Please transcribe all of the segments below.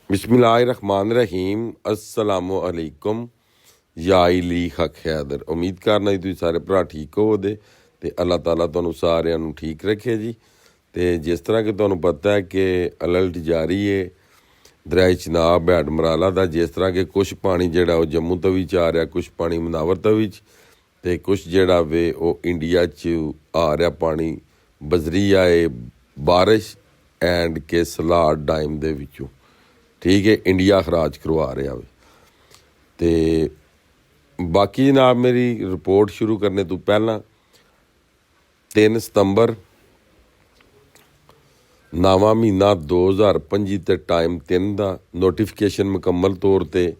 बिस्मिल्लाहिर्रहमानिर्रहीम अस्सलामुअलैकुम या इली हक हैदर। उम्मीद करना जी तुसीं सारे भरा ठीक होवोगे ते अल्लाह ताला तुहानूं सारिਆਂ ਨੂੰ ठीक रखे जी। तो जिस तरह कि तुहानूं पता है कि अलर्ट जारी है दरिया चिनाब हैड मराला का। जिस तरह कि कुछ पानी जिहड़ा वो जम्मू तवी च आ रहा, कुछ पानी मनावर तवी च, ते कुछ जिहड़ा वे वो इंडिया च आ रहा पानी बजरिया है बारिश एंड के सलाड डाइम दे विचों। ठीक है, इंडिया खराज करवा रहा वे। तो बाकी जनाब मेरी रिपोर्ट शुरू करने तो पहला 3 सितंबर नवां महीना 2025 ते टाइम 3 का नोटिफिकेशन मुकम्मल तौर पर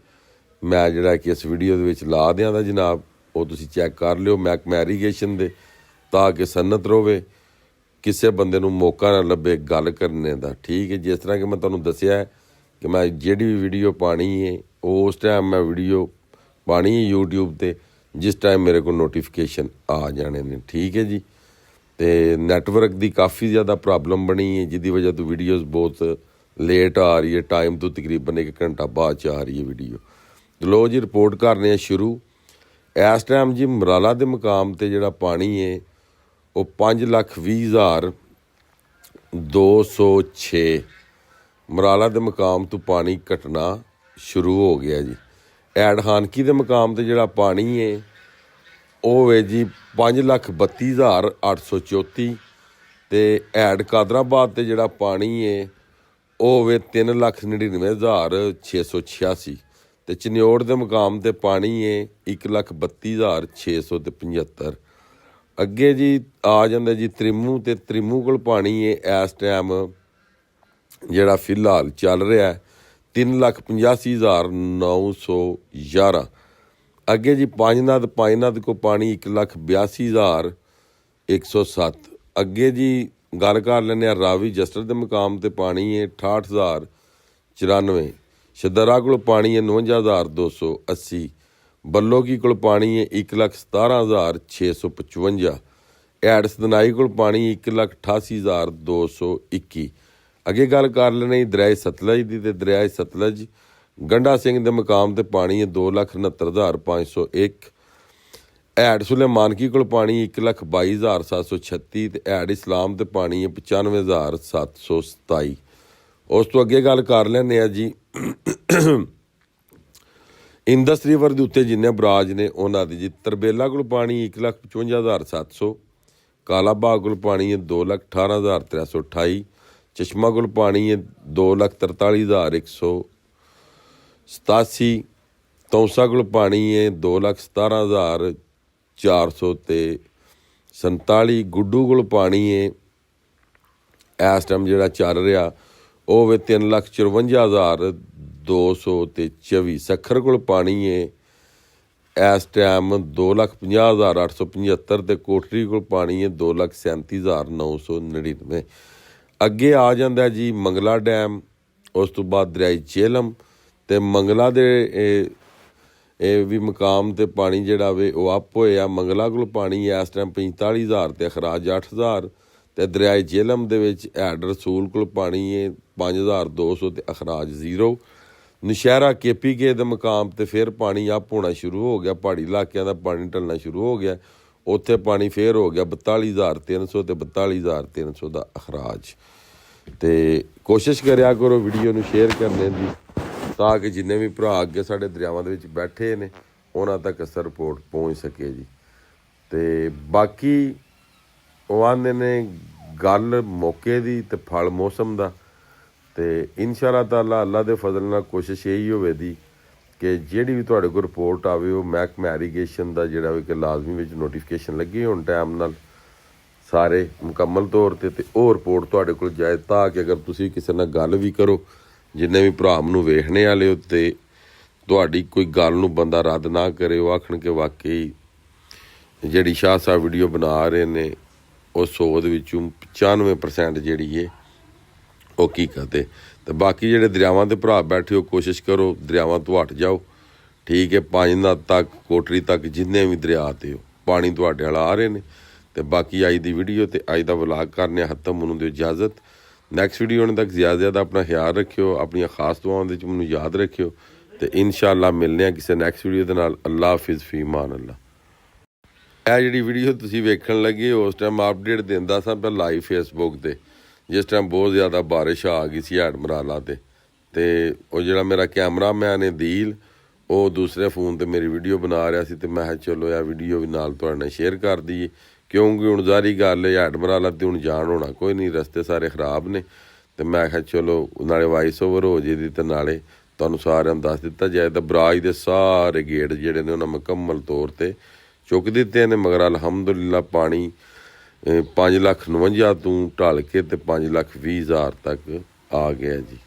मैं जिहड़ा कि इस वीडियो दे विच ला दियां दा जनाब, वो तुसीं चैक कर लिओ महकमा इरीगेशन दे, ताकि सन्नत रहे, किसी बंदे नूं मौका ना लभे गल करने का। ठीक है, जिस तरह कि मैं तुहानूं दस्सिया है कि मैं जिहड़ी भी वीडियो पानी है उस टाइम मैं वीडियो पानी है यूट्यूब ते जिस टाइम मेरे को नोटिफिकेशन आ जाने ने। ठीक है जी। तो नैटवर्क की काफ़ी ज़्यादा प्रॉब्लम बनी है जिसकी वजह तो वीडियोज़ बहुत लेट आ रही है, टाइम तो तकरीबन 1 घंटा बाद च आ रही है वीडियो। तो लो जी रिपोर्ट करने शुरू। इस टाइम जी मराला के मुकाम पर जोड़ा पानी है वो 5,20,206 मराला के मुकाम तो पानी घटना शुरू हो गया जी। ऐड खानकी के मुकाम पर जोड़ा पानी है वो वे जी 5,32,834 तो ऐड कादराबाद से जोड़ा पानी है वो वे 3,99,686 तो चन्योड़ के मुकाम पर पानी है 1,32,675। अगे जी आ जाता जी त्रिमू, तो त्रिमू को पानी है इस टाइम जोड़ा फिलहाल चल रहा है 3,85,911। अगे जी पांचनद को पानी 1,82,107। अगे जी गल कर लें रावी जस्टर के मुकाम पर पानी है 68,094। शदरा को पानी है 59,280। बल्लोकी को पानी है 1,17,655। ऐड सदनाई को पानी 1,88,221। अगे गल कर लें दरिया सतलज की, तो दरिया सतलज गंडा सिंह के मुकाम पर पानी है 2,69,501। ऐड सुलेमानकी को पानी 1,22,736 तो ऐड इस्लाम तो पानी है 95,727। उस तो अगे गल कर लें जी इंदस रिवर के उत्ते जिन्ने बराज ने उन्होंने जी तरबेला को पानी 1,55,700। कालाबाग को पानी है 2,18,328। चश्मा को पानी है 2,43,187। तौसा को पानी है 2,17,447। गुड्डू को पानी है इस टाइम जोड़ा चल रहा वो वे 3,54,224। सखर को पानी है इस टाइम 2,50,875 तो कोठरी को पानी है 2,37,999। अगे आ जाता जी मंगला डैम, उस तो बाद दरिया झेलम तो मंगला दे भी मुकाम ते पानी जोड़ा वे वो अप होया। मंगला को पानी इस टाइम 45,000 तो अखराज 8,000। तो दरिया झेलम दे विच ऐड रसूल को पानी है 5,200 तो अखराज 0। नशहरा KPK के मुकाम पर फिर पानी अप होना शुरू हो गया, पहाड़ी इलाकों का पानी ढलना शुरू हो गया। उत्थे पानी फिर हो गया 42,300 तो 42,300 का अखराज। तो कोशिश करा करो वीडियो में शेयर करने की, ताकि जिन्ने भी भरा अगे साढ़े दरियावां दे विच बैठे ने उन्हां तक अस रिपोर्ट पहुँच सके जी। तो बाकी वो आंदे ने गल मौके की तो फल मौसम का। तो इंशाअल्लाह ताला अल्लाह के फजल नाल कोशिश यही होवेगी कि जिहड़ी भी तुहाडे कोल रिपोर्ट आवे वो महकमा इरीगेशन का जिहड़ा भी कि लाजमी विच नोटिफिकेशन लगी होण टाइम नाल सारे मुकम्मल तौर पर तो वो रिपोर्ट तुहाडे कोल जाए, ताकि अगर तुसीं किसी नाल गल भी करो जिन्ने भी भरा मैनूं वेखने वाले हो तो तुहाडी कोई गल नूं बंदा रद्द ना करे, वो आखण के वाकई जिहड़ी शाह साहब वीडियो बना रहे ने वो 100 दे विचों 95% जिहड़ी है वो हकीकत है। तो बाकी जिहड़े दरियावां दे भरा बैठे हो कोशिश करो दरियावां तो हट जाओ। ठीक है, पांचनद तक कोटरी तक जिन्ने भी दरिया ते हो पानी तुहाडे वाल आ रहे ने। तो बाकी अज दी वीडियो तो अज दा व्लॉग करने खत्म, उन्होंने दो इजाजत। ਨੈਕਸਟ ਵੀਡੀਓ ਤੱਕ ਜ਼ਿਆਦਾ ਆਪਣਾ ਖਿਆਲ ਰੱਖਿਓ, ਆਪਣੀਆਂ ਖਾਸ ਦੁਆਵਾਂ ਦੇ ਵਿੱਚ ਮੈਨੂੰ ਯਾਦ ਰੱਖਿਓ ਤੇ ਇਨਸ਼ਾਅੱਲਾ ਮਿਲਦੇ ਹਾਂ ਕਿਸੇ ਨੈਕਸਟ ਵੀਡੀਓ ਦੇ ਨਾਲ। ਅੱਲਾ ਹਾਫਿਜ਼, ਫੀ ਮਾਨ ਅੱਲਾ। ਇਹ ਜਿਹੜੀ ਵੀਡੀਓ ਤੁਸੀਂ ਵੇਖਣ ਲੱਗੇ ਉਸ ਟਾਈਮ ਅਪਡੇਟ ਦਿੰਦਾ ਸਾਂ ਮੈਂ ਲਾਈਵ ਫੇਸਬੁੱਕ ਤੇ, ਜਿਸ ਟਾਈਮ ਬਹੁਤ ਜ਼ਿਆਦਾ ਬਾਰਿਸ਼ ਆ ਗਈ ਸੀ ਹੈਡਮਰਾਲਾ ਤੇ ਉਹ ਜਿਹੜਾ ਮੇਰਾ ਕੈਮਰਾਮੈਨ ਹੈ ਦੀਲ, ਉਹ ਦੂਸਰੇ ਫੋਨ ਤੇ ਮੇਰੀ ਵੀਡੀਓ ਬਣਾ ਰਿਹਾ ਸੀ ਤੇ ਮੈਂ ਕਿਹਾ ਚਲੋ ਇਹ ਵੀਡੀਓ ਵੀ ਨਾਲ ਤੁਹਾਡੇ ਨਾਲ ਸ਼ੇਅਰ ਕਰ ਦਈਏ, ਕਿਉਂਕਿ ਹੁਣ ਜ਼ਾਰੀ ਗੱਲ ਹੈ ਹੈਡਮਰਾਲਾ ਤੇ ਹੁਣ ਜਾਣ ਹੋਣਾ ਕੋਈ ਨਹੀਂ, ਰਸਤੇ ਸਾਰੇ ਖ਼ਰਾਬ ਨੇ ਤੇ ਮੈਂ ਕਿਹਾ ਚਲੋ ਨਾਲੇ ਵਾਇਸ ਓਵਰ ਹੋ ਜਾਏਗੀ ਤੇ ਨਾਲੇ ਤੁਹਾਨੂੰ ਸਾਰਿਆਂ ਨੂੰ ਦੱਸ ਦਿੱਤਾ ਜਾਏ। ਤਾਂ ਬਰਾਜ ਦੇ ਸਾਰੇ ਗੇਟ ਜਿਹੜੇ ਨੇ ਉਹਨਾਂ ਮੁਕੰਮਲ ਤੌਰ ਤੇ ਚੁੱਕ ਦਿੱਤੇ ਨੇ, ਮਗਰ ਅਲਹਮਦੁਲਿਲਾ ਪਾਣੀ 5,49,000 ਤੋਂ ਢਲ ਕੇ ਤੇ 5,20,000 ਤੱਕ ਆ ਗਿਆ ਜੀ।